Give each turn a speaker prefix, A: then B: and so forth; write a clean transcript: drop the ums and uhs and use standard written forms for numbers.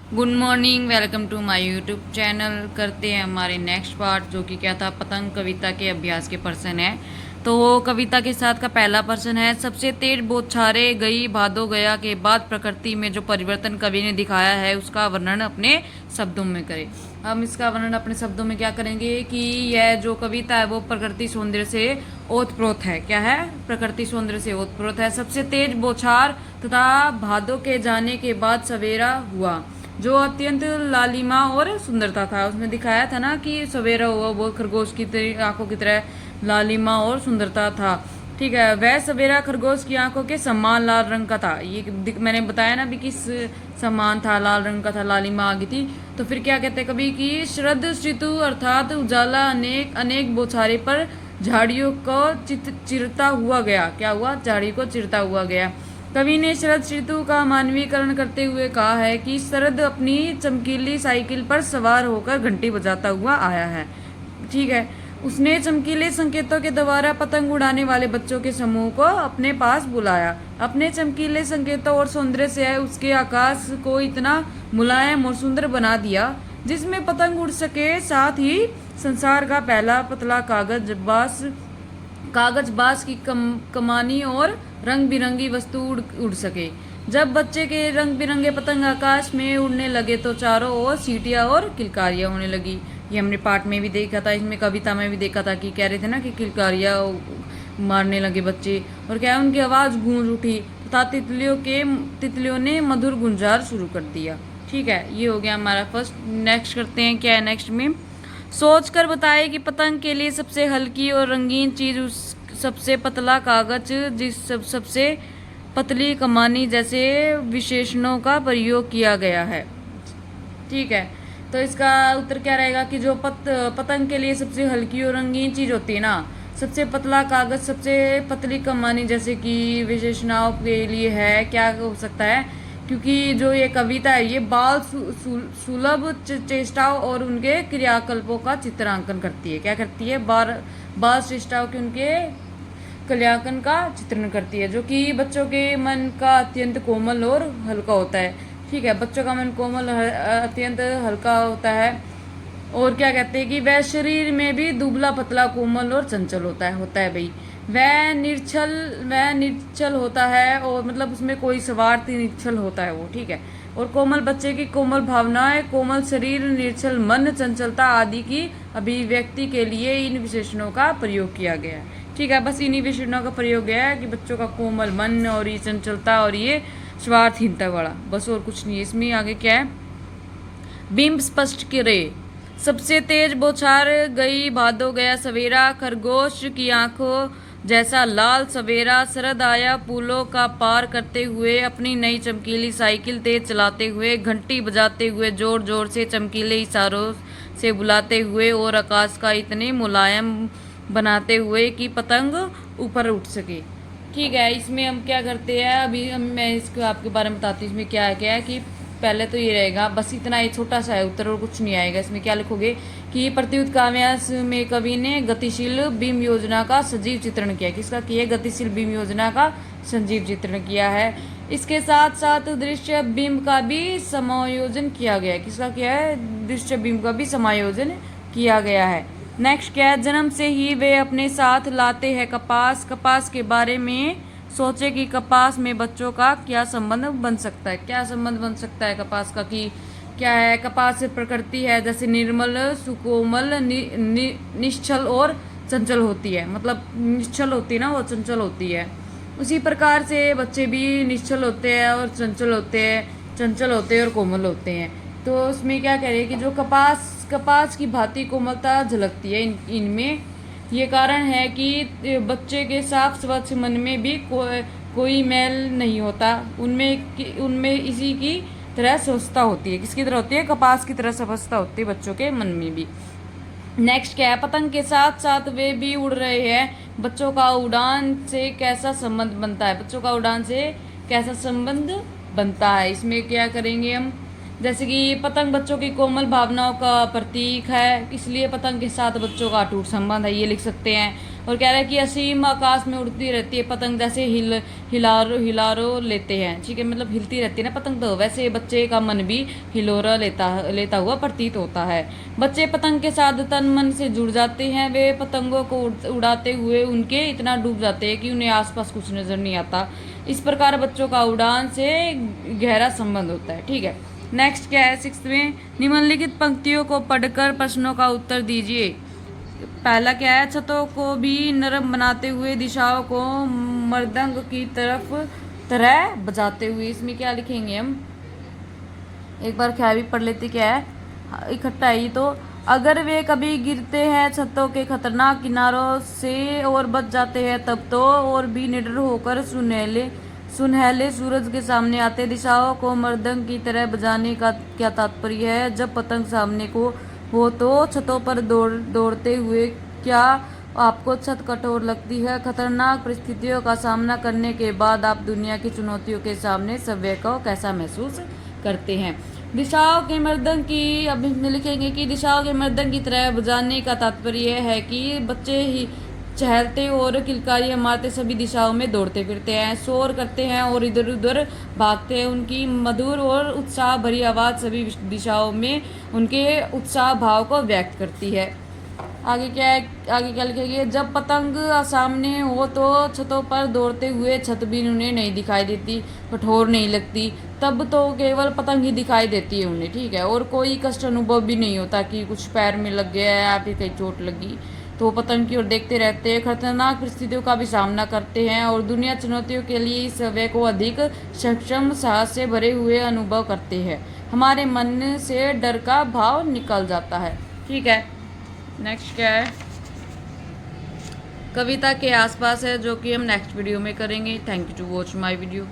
A: Good morning, welcome to my YouTube channel. करते हैं हमारे नेक्स्ट पार्ट, जो कि क्या था, पतंग कविता के अभ्यास के पर्सन है। तो वो कविता के साथ का पहला पर्सन है। सबसे तेज बौछारे गई भादो गया के बाद प्रकृति में जो परिवर्तन कवि ने दिखाया है उसका वर्णन अपने शब्दों में करें। हम इसका वर्णन अपने शब्दों में क्या करेंगे कि यह जो कविता है वो प्रकृति सौंदर्य से ओतप्रोत है। क्या है? प्रकृति सौंदर्य से ओतप्रोत है। सबसे तेज बौछार तथा भादो के जाने के बाद सवेरा हुआ, जो अत्यंत लालिमा और सुंदरता था। उसमें दिखाया था ना कि सवेरा हुआ वो खरगोश की आंखों की तरह लालिमा और सुंदरता था। ठीक है, वह सवेरा खरगोश की आंखों के समान लाल रंग का था। ये मैंने बताया ना भी किस समान था, लाल रंग का था, लालिमा आ गई थी। तो फिर क्या कहते हैं कभी कि शरद ऋतु अर्थात उजाला अनेक अनेक बौछारे पर झाड़ियों को चिरता हुआ गया। क्या हुआ? झाड़ी को चिरता हुआ गया। कवि ने शरद ऋतु का मानवीकरण करते हुए कहा है कि शरद अपनी चमकीली साइकिल पर सवार होकर घंटी बजाता हुआ आया है। ठीक है, उसने चमकीले संकेतों के द्वारा पतंग उड़ाने वाले बच्चों के समूह को अपने पास बुलाया। अपने चमकीले संकेतों और सौंदर्य से उसके आकाश को इतना मुलायम और सुंदर बना दिया जिसमें पतंग उड़ सके। साथ ही संसार का पहला पतला कागज बास की कमानी और रंग बिरंगी वस्तु उड़ सके। जब बच्चे के रंग बिरंगे पतंग आकाश में उड़ने लगे तो चारों ओर सीटियां और किलकारियां होने लगी। ये हमने पाठ में भी देखा था, इसमें कविता में भी देखा था कि कह रहे थे ना कि किलकारियां मारने लगे बच्चे, और क्या उनकी आवाज़ गूंज उठी तथा तितलियों ने मधुर गुंजार शुरू कर दिया। ठीक है, ये हो गया हमारा फर्स्ट। नेक्स्ट करते हैं, क्या है नेक्स्ट में। सोच कर बताए कि पतंग के लिए सबसे हल्की और रंगीन चीज उस सबसे पतला कागज सबसे पतली कमानी जैसे विशेषणों का प्रयोग किया गया है। ठीक है, तो इसका उत्तर क्या रहेगा कि जो पतंग के लिए सबसे हल्की और रंगीन चीज होती है ना, सबसे पतला कागज सबसे पतली कमानी जैसे कि विशेषणाओं के लिए है। क्या हो सकता है? क्योंकि जो ये कविता है ये बाल सुलभ चेष्टाओं और उनके क्रियाकल्पों का चित्रांकन करती है। क्या करती है? बाल चेष्टाओं के उनके क्रियाकन का चित्रण करती है, जो कि बच्चों के मन का अत्यंत कोमल और हल्का होता है। ठीक है, बच्चों का मन कोमल अत्यंत हल्का होता है। और क्या कहते हैं कि वह शरीर में भी दुबला पतला कोमल और चंचल होता है भाई। वह निश्चल होता है, और मतलब उसमें कोई स्वार्थ निश्चल होता है वो। ठीक है, और कोमल बच्चे की कोमल भावनाएं, कोमल शरीर, निर्छल मन, चंचलता आदि की अभिव्यक्ति के लिए इन विशेषणों का प्रयोग किया गया है। ठीक है, बस इन्हीं विशेषणों का प्रयोग गया है कि बच्चों का कोमल मन और ये चंचलता और ये स्वार्थहीनता वाला, बस और कुछ नहीं है इसमें। आगे क्या है? बिंब स्पष्ट करे। सबसे तेज बौछार गई भादो गया सवेरा, खरगोश की आंखों जैसा लाल सवेरा। शरद आया पुलों का पार करते हुए, अपनी नई चमकीली साइकिल तेज चलाते हुए, घंटी बजाते हुए, जोर जोर से चमकीले इशारों से बुलाते हुए और आकाश का इतने मुलायम बनाते हुए कि पतंग ऊपर उठ सके। ठीक है, इसमें हम क्या करते हैं, अभी मैं इसको आपके बारे में बताती हूँ। इसमें क्या है कि पहले तो ये रहेगा, बस इतना ही छोटा सा है उत्तर और कुछ नहीं आएगा। इसमें क्या लिखोगे कि प्रतियुक्त काव्यांश में कवि ने गतिशील बीम योजना का सजीव चित्रण किया। किसका किया? गतिशील बीम योजना का सजीव चित्रण किया है। इसके साथ साथ दृश्य बीम का भी समायोजन किया गया है। किसका किया है? दृश्य बीम का भी समायोजन किया गया है। नेक्स्ट क्या है? जन्म से ही वे अपने साथ लाते हैं कपास के बारे में सोचे कि कपास में बच्चों का क्या संबंध बन सकता है। क्या संबंध बन सकता है कपास का? कि क्या है? कपास से प्रकृति है जैसे निर्मल, सुकोमल, निश्चल और चंचल होती है। मतलब निश्चल होती है ना, वो चंचल होती है। उसी प्रकार से बच्चे भी निश्चल होते हैं और चंचल होते हैं, और कोमल होते हैं। तो उसमें क्या कह रहे हैं कि जो कपास की भांति कोमलता झलकती है इनमें। ये कारण है कि बच्चे के साफ स्वच्छ मन में भी कोई मैल नहीं होता। उनमें इसी की तरह स्वस्थता होती है। किसकी तरह होती है? कपास की तरह स्वस्थता होती है बच्चों के मन में भी। नेक्स्ट क्या है? पतंग के साथ साथ वे भी उड़ रहे हैं, बच्चों का उड़ान से कैसा संबंध बनता है? बच्चों का उड़ान से कैसा संबंध बनता है? इसमें क्या करेंगे हम जैसे कि पतंग बच्चों की कोमल भावनाओं का प्रतीक है, इसलिए पतंग के साथ बच्चों का अटूट संबंध है, ये लिख सकते हैं। और कह रहा है कि असीम आकाश में उड़ती रहती है पतंग, जैसे हिलारो लेते हैं, ठीक है, मतलब हिलती रहती है ना पतंग, तो वैसे बच्चे का मन भी हिलोरा लेता हुआ प्रतीत होता है। बच्चे पतंग के साथ तन मन से जुड़ जाते हैं, वे पतंगों को उड़ाते हुए उनके इतना डूब जाते हैं कि उन्हें आसपास कुछ नजर नहीं आता। इस प्रकार बच्चों का उड़ान से गहरा संबंध होता है, ठीक है। नेक्स्ट क्या है 6th में, निम्नलिखित पंक्तियों को पढ़कर प्रश्नों का उत्तर दीजिए। पहला क्या है, छतों को भी नरम बनाते हुए दिशाओं को मृदंग की तरह बजाते हुए, इसमें क्या लिखेंगे हम, एक बार क्या भी पढ़ लेते, क्या है इकट्ठा ही तो, अगर वे कभी गिरते हैं छतों के खतरनाक किनारों से और बच जाते हैं तब तो और भी निडर होकर सुनहले सूरज के सामने आते। दिशाओं को मृदंग की तरह बजाने का क्या तात्पर्य है, जब पतंग सामने को हो तो छतों पर दौड़ते हुए क्या आपको छत कठोर लगती है? खतरनाक परिस्थितियों का सामना करने के बाद आप दुनिया की चुनौतियों के सामने सवय को कैसा महसूस करते हैं? दिशाओं के मर्दन की, अब लिखेंगे कि दिशाओं के मर्दन की तरह बजाने का तात्पर्य है कि बच्चे ही चहलते और किलकारियां मारते सभी दिशाओं में दौड़ते फिरते हैं, शोर करते हैं और इधर उधर भागते हैं। उनकी मधुर और उत्साह भरी आवाज़ सभी दिशाओं में उनके उत्साह भाव को व्यक्त करती है। आगे क्या है, आगे क्या लिखेंगे, जब पतंग सामने हो तो छतों पर दौड़ते हुए छत भी उन्हें नहीं दिखाई देती, कठोर नहीं लगती, तब तो केवल पतंग ही दिखाई देती है उन्हें, ठीक है। और कोई कष्ट अनुभव भी नहीं होता कि कुछ पैर में लग गया है या फिर कहीं चोट लगी, तो पतंग की ओर देखते रहते हैं। खतरनाक परिस्थितियों का भी सामना करते हैं और दुनिया चुनौतियों के लिए इस समय को अधिक सक्षम साहस से भरे हुए अनुभव करते हैं। हमारे मन से डर का भाव निकल जाता है, ठीक है। नेक्स्ट क्या है, कविता के आसपास है, जो कि हम नेक्स्ट वीडियो में करेंगे। Thank you to watch my video.